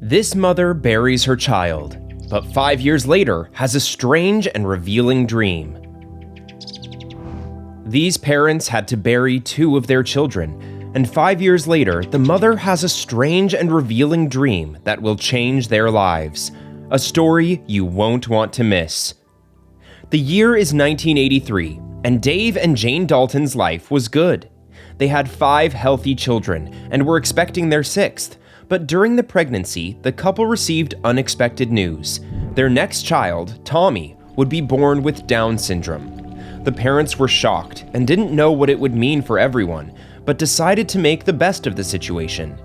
This mother buries her child, but 5 years later has a strange and revealing dream. These parents had to bury 2 of their children, and 5 years later, the mother has a strange and revealing dream that will change their lives. A story you won't want to miss. The year is 1983, and Dave and Jane Dalton's life was good. They had 5 healthy children and were expecting their 6th. But during the pregnancy, the couple received unexpected news. Their next child, Tommy, would be born with Down syndrome. The parents were shocked and didn't know what it would mean for everyone, but decided to make the best of the situation.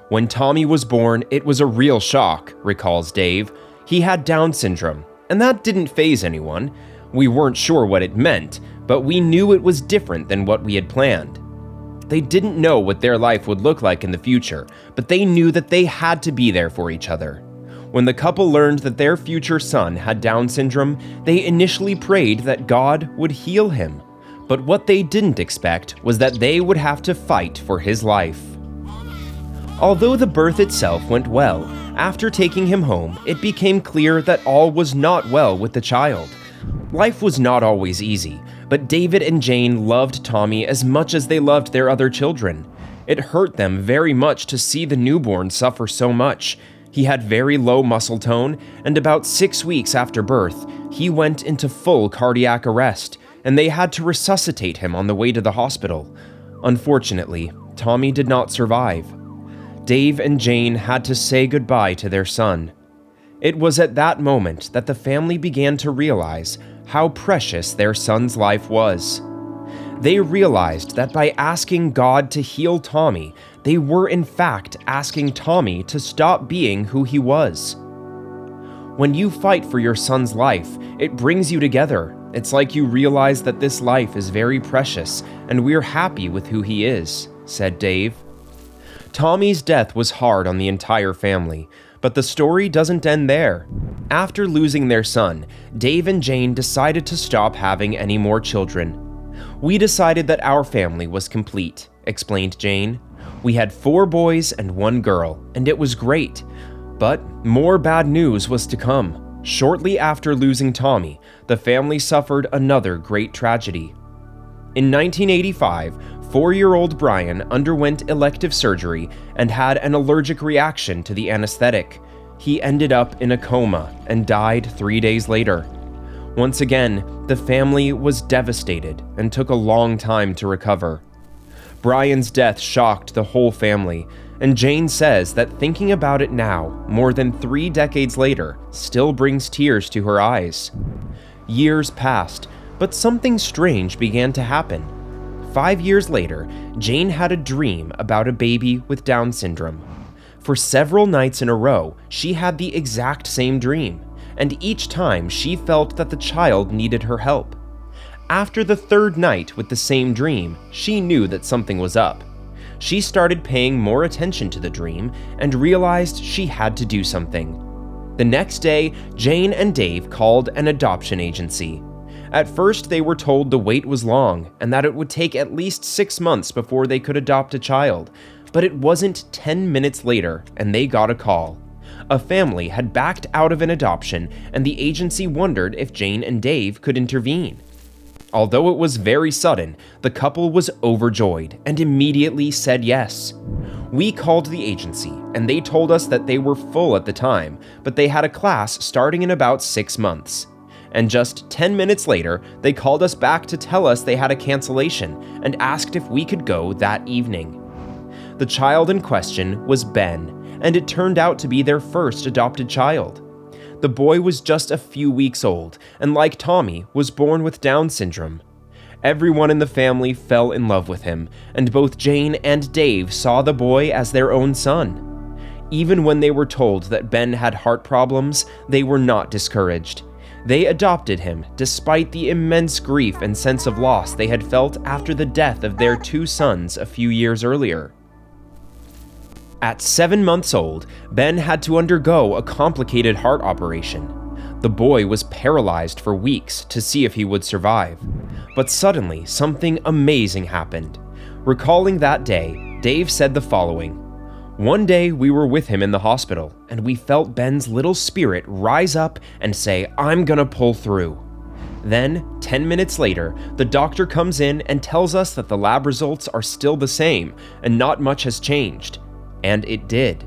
When Tommy was born, it was a real shock, recalls Dave. He had Down syndrome, and that didn't faze anyone. We weren't sure what it meant, but we knew it was different than what we had planned. They didn't know what their life would look like in the future, but they knew that they had to be there for each other. When the couple learned that their future son had Down syndrome, they initially prayed that God would heal him. But what they didn't expect was that they would have to fight for his life. Although the birth itself went well, after taking him home, it became clear that all was not well with the child. Life was not always easy, but David and Jane loved Tommy as much as they loved their other children. It hurt them very much to see the newborn suffer so much. He had very low muscle tone, and about 6 weeks after birth, he went into full cardiac arrest, and they had to resuscitate him on the way to the hospital. Unfortunately, Tommy did not survive. Dave and Jane had to say goodbye to their son. It was at that moment that the family began to realize how precious their son's life was. They realized that by asking God to heal Tommy, they were in fact asking Tommy to stop being who he was. When you fight for your son's life, it brings you together. It's like you realize that this life is very precious, and we're happy with who he is, said Dave. Tommy's death was hard on the entire family, but the story doesn't end there. After losing their son, Dave and Jane decided to stop having any more children. We decided that our family was complete, explained Jane. We had 4 boys and 1 girl, and it was great. But more bad news was to come. Shortly after losing Tommy, the family suffered another great tragedy. In 1985, 4-year-old Brian underwent elective surgery and had an allergic reaction to the anesthetic. He ended up in a coma and died 3 days later. Once again, the family was devastated and took a long time to recover. Brian's death shocked the whole family, and Jane says that thinking about it now, more than 3 decades later, still brings tears to her eyes. Years passed, but something strange began to happen. 5 years later, Jane had a dream about a baby with Down syndrome. For several nights in a row, she had the exact same dream, and each time she felt that the child needed her help. After the 3rd night with the same dream, she knew that something was up. She started paying more attention to the dream and realized she had to do something. The next day, Jane and Dave called an adoption agency. At first, they were told the wait was long and that it would take at least 6 months before they could adopt a child, but it wasn't 10 minutes later and they got a call. A family had backed out of an adoption, and the agency wondered if Jane and Dave could intervene. Although it was very sudden, the couple was overjoyed and immediately said yes. We called the agency, and they told us that they were full at the time, but they had a class starting in about 6 months. And just 10 minutes later, they called us back to tell us they had a cancellation and asked if we could go that evening. The child in question was Ben, and it turned out to be their first adopted child. The boy was just a few weeks old, and like Tommy, was born with Down syndrome. Everyone in the family fell in love with him, and both Jane and Dave saw the boy as their own son. Even when they were told that Ben had heart problems, they were not discouraged. They adopted him despite the immense grief and sense of loss they had felt after the death of their 2 sons a few years earlier. At 7 months old, Ben had to undergo a complicated heart operation. The boy was paralyzed for weeks to see if he would survive. But suddenly, something amazing happened. Recalling that day, Dave said the following: "One day we were with him in the hospital, and we felt Ben's little spirit rise up and say, 'I'm gonna pull through.' Then, 10 minutes later, the doctor comes in and tells us that the lab results are still the same and not much has changed. And it did.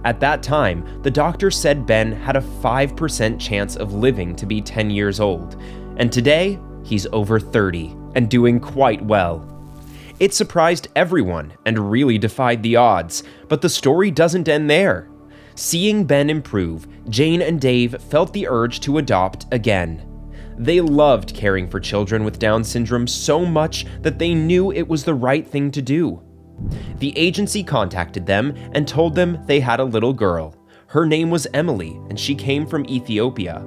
At that time, the doctor said Ben had a 5% chance of living to be 10 years old, and today, he's over 30 and doing quite well. It surprised everyone and really defied the odds, but the story doesn't end there. Seeing Ben improve, Jane and Dave felt the urge to adopt again. They loved caring for children with Down syndrome so much that they knew it was the right thing to do. The agency contacted them and told them they had a little girl. Her name was Emily, and she came from Ethiopia.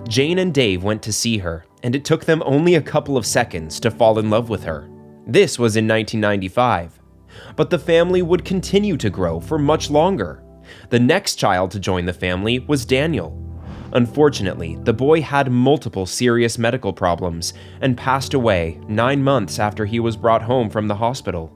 Jane and Dave went to see her, and it took them only a couple of seconds to fall in love with her. This was in 1995. But the family would continue to grow for much longer. The next child to join the family was Daniel. Unfortunately, the boy had multiple serious medical problems and passed away 9 months after he was brought home from the hospital.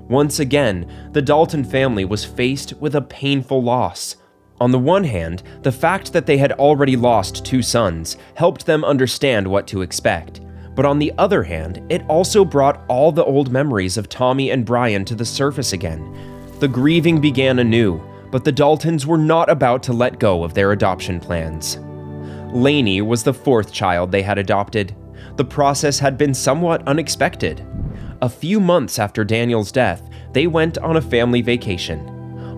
Once again, the Dalton family was faced with a painful loss. On the one hand, the fact that they had already lost 2 sons helped them understand what to expect. But on the other hand, it also brought all the old memories of Tommy and Brian to the surface again. The grieving began anew, but the Daltons were not about to let go of their adoption plans. Lainey was the 4th child they had adopted. The process had been somewhat unexpected. A few months after Daniel's death, they went on a family vacation.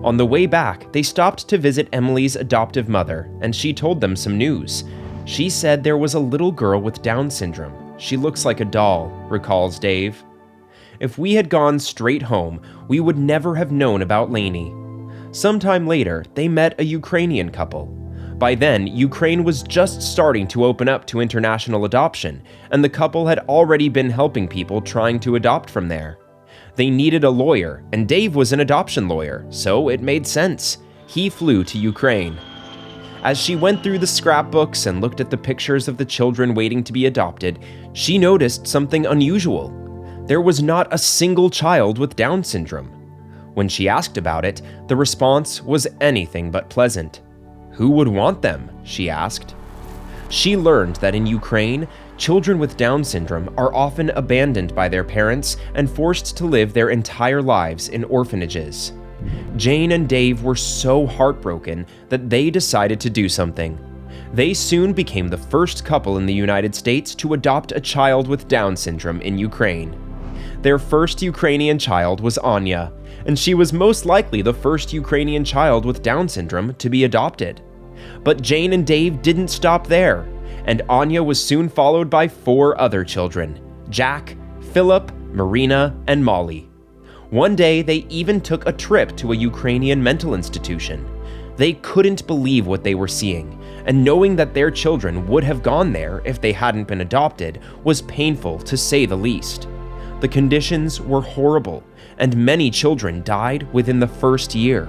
On the way back, they stopped to visit Emily's adoptive mother, and she told them some news. She said there was a little girl with Down syndrome. She looks like a doll, recalls Dave. If we had gone straight home, we would never have known about Lainey. Sometime later, they met a Ukrainian couple. By then, Ukraine was just starting to open up to international adoption, and the couple had already been helping people trying to adopt from there. They needed a lawyer, and Dave was an adoption lawyer, so it made sense. He flew to Ukraine. As she went through the scrapbooks and looked at the pictures of the children waiting to be adopted, she noticed something unusual. There was not a single child with Down syndrome. When she asked about it, the response was anything but pleasant. Who would want them? She asked. She learned that in Ukraine, children with Down syndrome are often abandoned by their parents and forced to live their entire lives in orphanages. Jane and Dave were so heartbroken that they decided to do something. They soon became the first couple in the United States to adopt a child with Down syndrome in Ukraine. Their first Ukrainian child was Anya, and she was most likely the first Ukrainian child with Down syndrome to be adopted. But Jane and Dave didn't stop there, and Anya was soon followed by 4 other children: Jack, Philip, Marina, and Molly. One day, they even took a trip to a Ukrainian mental institution. They couldn't believe what they were seeing, and knowing that their children would have gone there if they hadn't been adopted was painful to say the least. The conditions were horrible, and many children died within the first year.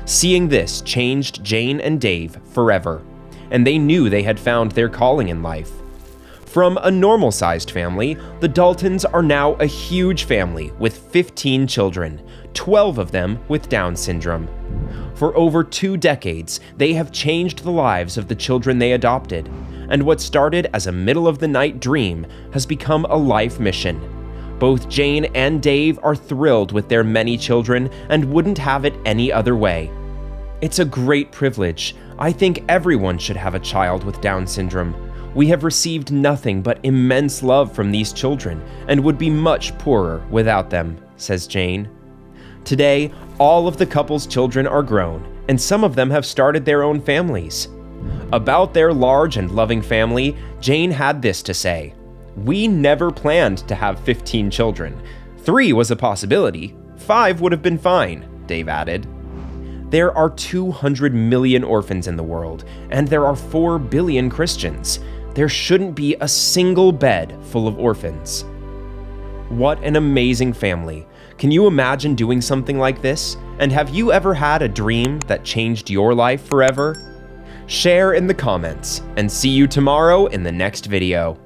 Seeing this changed Jane and Dave forever, and they knew they had found their calling in life. From a normal-sized family, the Daltons are now a huge family with 15 children, 12 of them with Down syndrome. For over 2 decades, they have changed the lives of the children they adopted, and what started as a middle-of-the-night dream has become a life mission. Both Jane and Dave are thrilled with their many children and wouldn't have it any other way. It's a great privilege. I think everyone should have a child with Down syndrome. We have received nothing but immense love from these children and would be much poorer without them, says Jane. Today, all of the couple's children are grown, and some of them have started their own families. About their large and loving family, Jane had this to say: "We never planned to have 15 children. 3 was a possibility. 5 would have been fine," Dave added. There are 200 million orphans in the world, and there are 4 billion Christians. There shouldn't be a single bed full of orphans. What an amazing family. Can you imagine doing something like this? And have you ever had a dream that changed your life forever? Share in the comments, and see you tomorrow in the next video.